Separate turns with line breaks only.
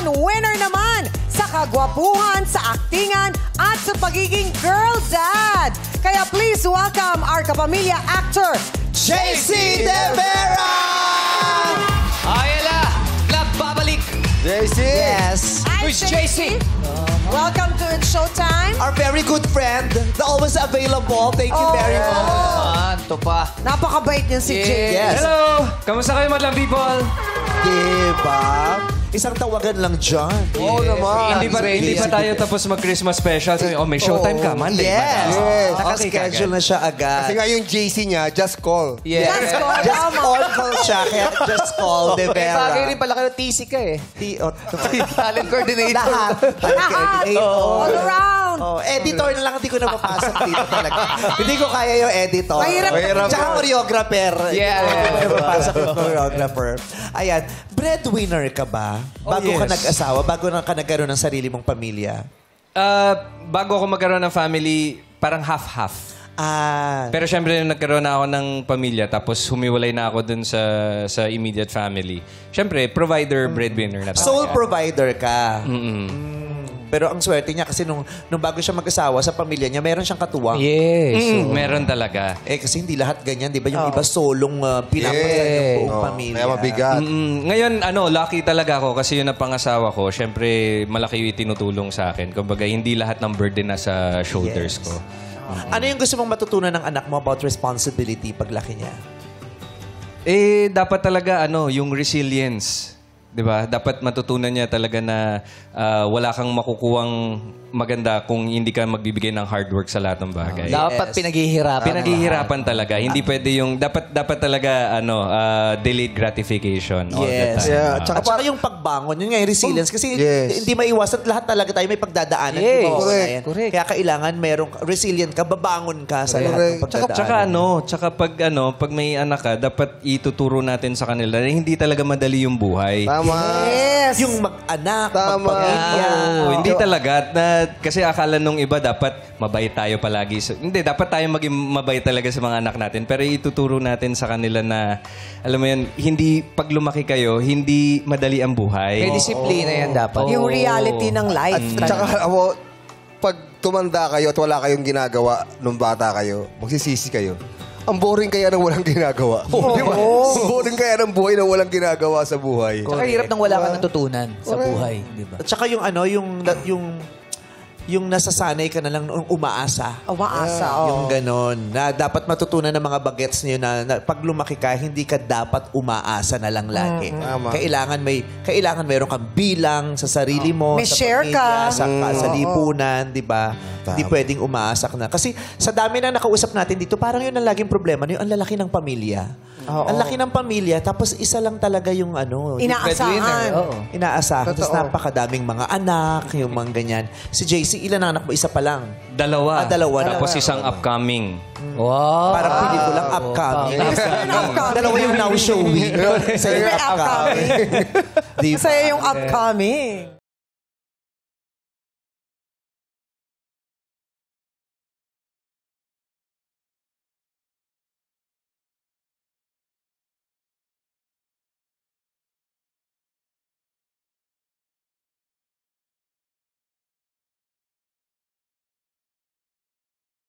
#1 winner naman sa kagwapuhan, sa aktingan, at sa pagiging girl dad. Kaya please welcome our kapamilya actor,
JC De Vera!
Ayala! Nagbabalik!
JC!
Yes!
Hi,
Who's JC?
Welcome to It's Showtime.
Our very good friend, the always available. Thank you very much.
Ito pa.
Napakabait niyan si Jay.
Yes.
Hello! Kamusta kayo, madlang people?
Diba? Isang tawagan lang dyan.
Oo naman.
Hindi pa tayo tapos mag-Christmas special. Sabi, may showtime ka, Monday.
Yes.
Okay,
Nakaschedule na siya agad.
Kasi nga yung JC niya, just call.
Yeah.
Just call siya, kaya just call De Vera.
Bagay rin pala kayo, TC ka eh. Talent coordinator.
Lahat.
Lahat. All around.
Oh, editor na lang, hindi ko na mapasok dito talaga. Hindi ko kaya yung editor.
Mahirap.
Tsaka choreographer.
Yeah.
Hindi ko na mapasok yung choreographer. Ayan, breadwinner ka ba? Bago ka
yes.
nag-asawa, bago ka nagkaroon ng sarili mong pamilya?
Bago ako magkaroon ng family, parang half-half. Pero syempre, nagkaroon na ako ng pamilya, tapos humiwalay na ako dun sa immediate family. Syempre, provider, breadwinner na talaga.
Sole provider ka. Pero ang swerte niya kasi nung bago siya mag-asawa sa pamilya niya, meron siyang katuwang.
Yes.
Meron talaga.
Kasi hindi lahat ganyan, di ba? Yung iba solong pinapasan yung buong pamilya.
Kaya mabigat.
Ngayon, lucky talaga ako kasi yun ang pangasawa ko. Syempre, malaki yung tinutulong sa akin. Kumbaga, hindi lahat ng burden na sa shoulders ko.
Ano yung gusto mong matutunan ng anak mo about responsibility paglaki niya?
Dapat talaga, yung resilience. 'Di ba? Dapat matutunan niya talaga na wala kang makukuwang maganda kung hindi ka magbibigay ng hard work sa lahat ng bagay.
Dapat pinaghihirapan.
Pinaghihirapan talaga. Hindi pwede yung dapat talaga delayed gratification all the time.
Yeah,
At saka yung pagbangon, yun nga yung resilience. Kasi
Yes.
hindi maiwasan, lahat talaga tayo may pagdadaanan.
Yes.
Di ba?
Correct.
Correct.
Kaya kailangan merong resilient ka, babangon ka sa lahat ng pagdadaanan.
Tsaka pag may anak ka, dapat ituturo natin sa kanila na hindi talaga madali yung buhay.
Tama.
Yes.
Yung mag-anak,
Tama.
magpamilya.
Hindi talaga. Kasi akala nung iba dapat mabait tayo palagi. Hindi, dapat tayo maging mabait talaga sa mga anak natin. Pero ituturo natin sa kanila na, alam mo yun, hindi, pag lumaki kayo, hindi madali ang buhay.
May disiplina yan dapat.
Yung reality ng life.
At saka, pag tumanda kayo at wala kayong ginagawa nung bata kayo, magsisisi kayo. Ang boring kaya ng walang ginagawa. Di ba? Ang boring kaya ng buhay na walang ginagawa sa buhay.
Saka hirap nang wala kang natutunan sa buhay. Di ba?
At saka yung nasasanay ka na lang nung umaasa.
Umaasa,
Yung ganon. Na dapat matutunan ng mga bagets niyo na pag lumaki ka, hindi ka dapat umaasa na lang lagi.
Tama.
Kailangan meron kang bilang sa sarili mo,
May
sa
share
pamilya,
ka.
sa lipunan, di ba? Hindi pwedeng umaasa ka na. Kasi sa dami na nakausap natin dito, parang yun ang laging problema. Yung ang lalaki ng pamilya. Ang laki ng pamilya, tapos isa lang talaga yung
Inaasahan.
inaasahan. Tapos napakadaming mga anak, yung mga ganyan. Si JC, ilan ang anak mo? Isa pa lang.
Dalawa.
Dalawa.
Tapos isang upcoming.
Wow.
Parang pelikulang upcoming.
Upcoming.
Dalawa yung now showing. Sa'yo yung upcoming. Di ba?
Sa'yo yung upcoming.